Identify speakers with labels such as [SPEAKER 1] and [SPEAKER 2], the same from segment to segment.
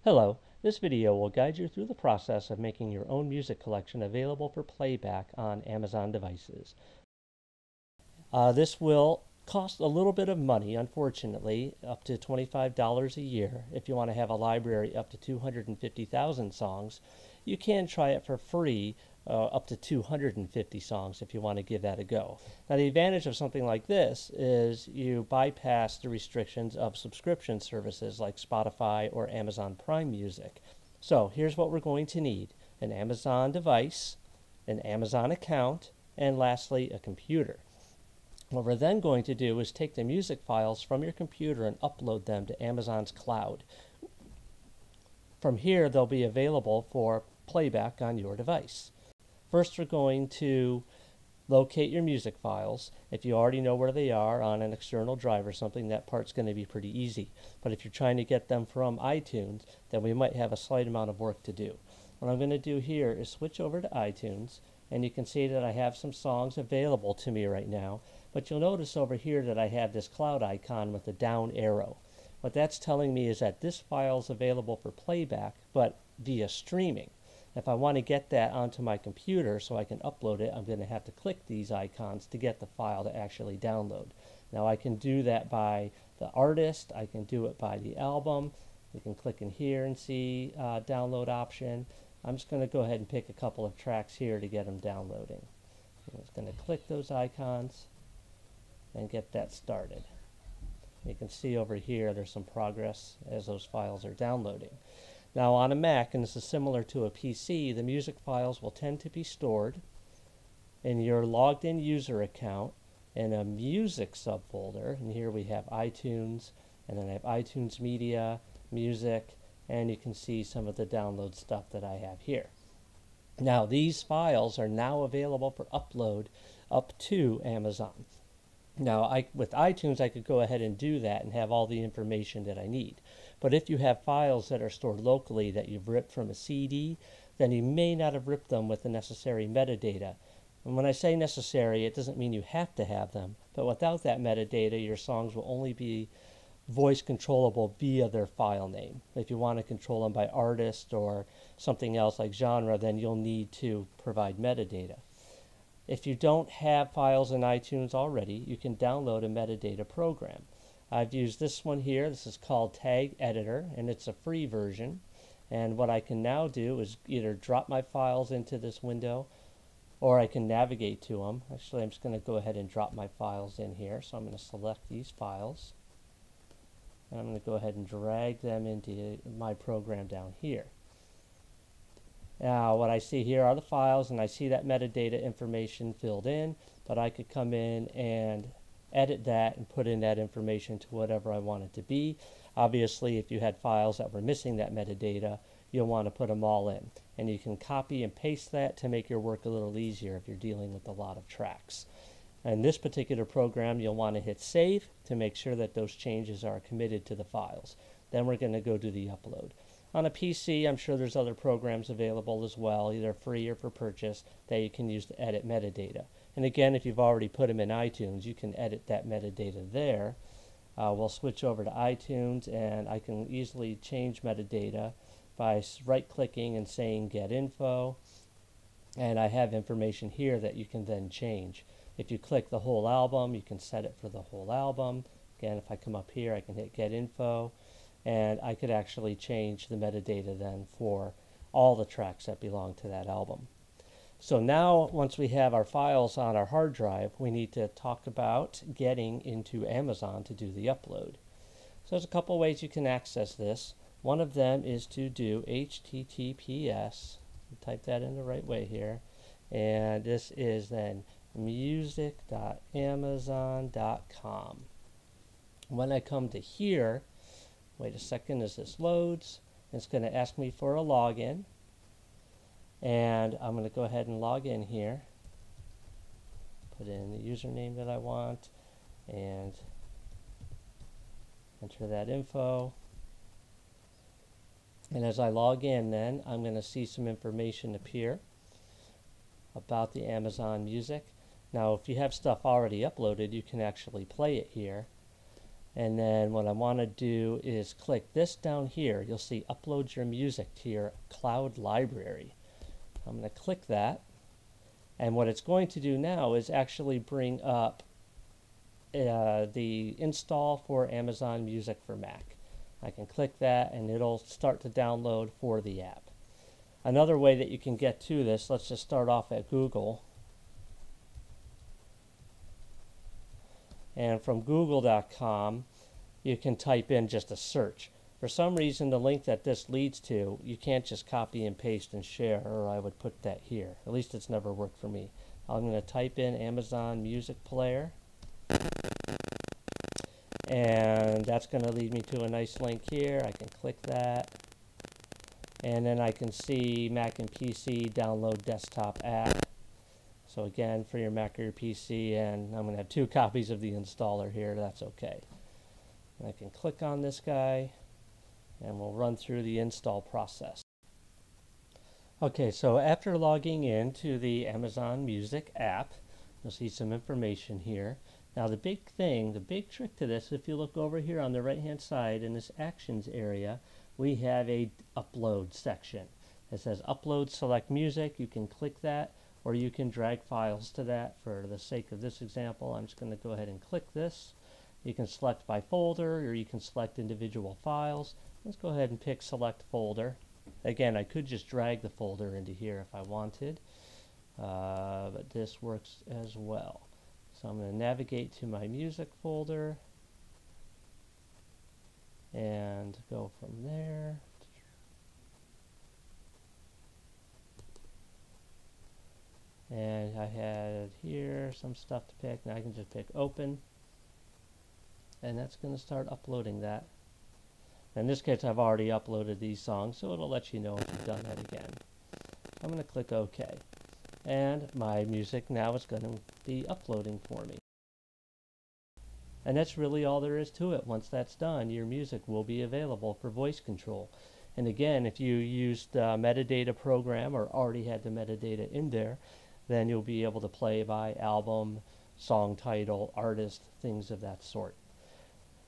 [SPEAKER 1] Hello, this video will guide you through the process of making your own music collection available for playback on Amazon devices. This will cost a little bit of money, unfortunately, up to $25 a year. If you want to have a library up to 250,000 songs, you can try it for free, up to 250 songs if you want to give that a go. Now, the advantage of something like this is you bypass the restrictions of subscription services like Spotify or Amazon Prime Music. So here's what we're going to need: an Amazon device, an Amazon account, and lastly, a computer. What we're then going to do is take the music files from your computer and upload them to Amazon's cloud. From here, they'll be available for playback on your device. First, we're going to locate your music files. If you already know where they are on an external drive or something, that part's going to be pretty easy. But if you're trying to get them from iTunes, then we might have a slight amount of work to do. What I'm going to do here is switch over to iTunes, and you can see that I have some songs available to me right now. But you'll notice over here that I have this cloud icon with a down arrow. What that's telling me is that this file is available for playback, but via streaming. If I want to get that onto my computer so I can upload it, I'm going to have to click these icons to get the file to actually download. Now I can do that by the artist, I can do it by the album. You can click in here and see download option. I'm just going to go ahead and pick a couple of tracks here to get them downloading. I'm just going to click those icons and get that started. You can see over here there's some progress as those files are downloading. Now on a Mac, and this is similar to a PC, the music files will tend to be stored in your logged in user account in a music subfolder. And here we have iTunes, and then I have iTunes Media, Music, and you can see some of the download stuff that I have here. Now these files are now available for upload up to Amazon. Now, with iTunes, I could go ahead and do that and have all the information that I need. But if you have files that are stored locally that you've ripped from a CD, then you may not have ripped them with the necessary metadata. And when I say necessary, it doesn't mean you have to have them. But without that metadata, your songs will only be voice controllable via their file name. If you want to control them by artist or something else like genre, then you'll need to provide metadata. If you don't have files in iTunes already, you can download a metadata program. I've used this one here. This is called Tag Editor, and it's a free version. And what I can now do is either drop my files into this window, or I can navigate to them. Actually, I'm just going to go ahead and drop my files in here. So I'm going to select these files, and I'm going to go ahead and drag them into my program down here. Now what I see here are the files, and I see that metadata information filled in, but I could come in and edit that and put in that information to whatever I want it to be. Obviously, if you had files that were missing that metadata, you'll want to put them all in. And you can copy and paste that to make your work a little easier if you're dealing with a lot of tracks. In this particular program, you'll want to hit save to make sure that those changes are committed to the files. Then we're going to go do the upload. On a PC, I'm sure there's other programs available as well, either free or for purchase, that you can use to edit metadata. And again, if you've already put them in iTunes, you can edit that metadata there. We'll switch over to iTunes, and I can easily change metadata by right-clicking and saying Get Info. And I have information here that you can then change. If you click the whole album, you can set it for the whole album. Again, if I come up here, I can hit Get Info. And I could actually change the metadata then for all the tracks that belong to that album. So now, once we have our files on our hard drive, we need to talk about getting into Amazon to do the upload. So there's a couple ways you can access this. One of them is to do HTTPS. Type that in the right way here. And this is then music.amazon.com. When I come to here, wait a second as this loads. It's going to ask me for a login. And I'm going to go ahead and log in here. Put in the username that I want and enter that info. And as I log in then, I'm going to see some information appear about the Amazon Music. Now if you have stuff already uploaded, you can actually play it here. And then what I want to do is click this down here. You'll see upload your music to your cloud library. I'm going to click that. And what it's going to do now is actually bring up the install for Amazon Music for Mac. I can click that and it'll start to download for the app. Another way that you can get to this, let's just start off at Google. And from google.com, you can type in just a search. For some reason, the link that this leads to, you can't just copy and paste and share, or I would put that here. At least it's never worked for me. I'm going to type in Amazon Music Player. And that's going to lead me to a nice link here. I can click that. And then I can see Mac and PC download desktop app. So again, for your Mac or your PC, and I'm going to have 2 copies of the installer here. That's okay. And I can click on this guy, and we'll run through the install process. Okay, so after logging into the Amazon Music app, you'll see some information here. Now the big trick to this, if you look over here on the right-hand side in this Actions area, we have a Upload section. It says Upload Select Music. You can click that, or you can drag files to that. For the sake of this example, I'm just going to go ahead and click this. You can select by folder, or you can select individual files. Let's go ahead and pick Select Folder. Again, I could just drag the folder into here if I wanted, but this works as well. So I'm going to navigate to my music folder and go from there. And I had here some stuff to pick. Now I can just pick Open, and that's going to start uploading that. In this case, I've already uploaded these songs, so it'll let you know if you've done that again. I'm going to click OK. And my music now is going to be uploading for me. And that's really all there is to it. Once that's done, your music will be available for voice control. And again, if you used the metadata program or already had the metadata in there, then you'll be able to play by album, song title, artist, things of that sort.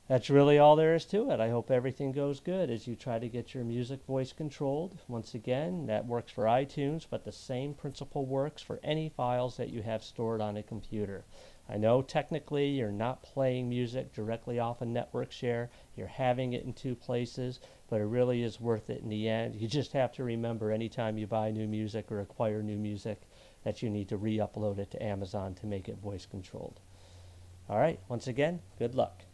[SPEAKER 1] That's really all there is to it. I hope everything goes good as you try to get your music voice controlled. Once again, that works for iTunes, but the same principle works for any files that you have stored on a computer. I know technically you're not playing music directly off a network share. You're having it in 2 places, but it really is worth it in the end. You just have to remember anytime you buy new music or acquire new music that you need to re-upload it to Amazon to make it voice controlled. All right, once again, good luck.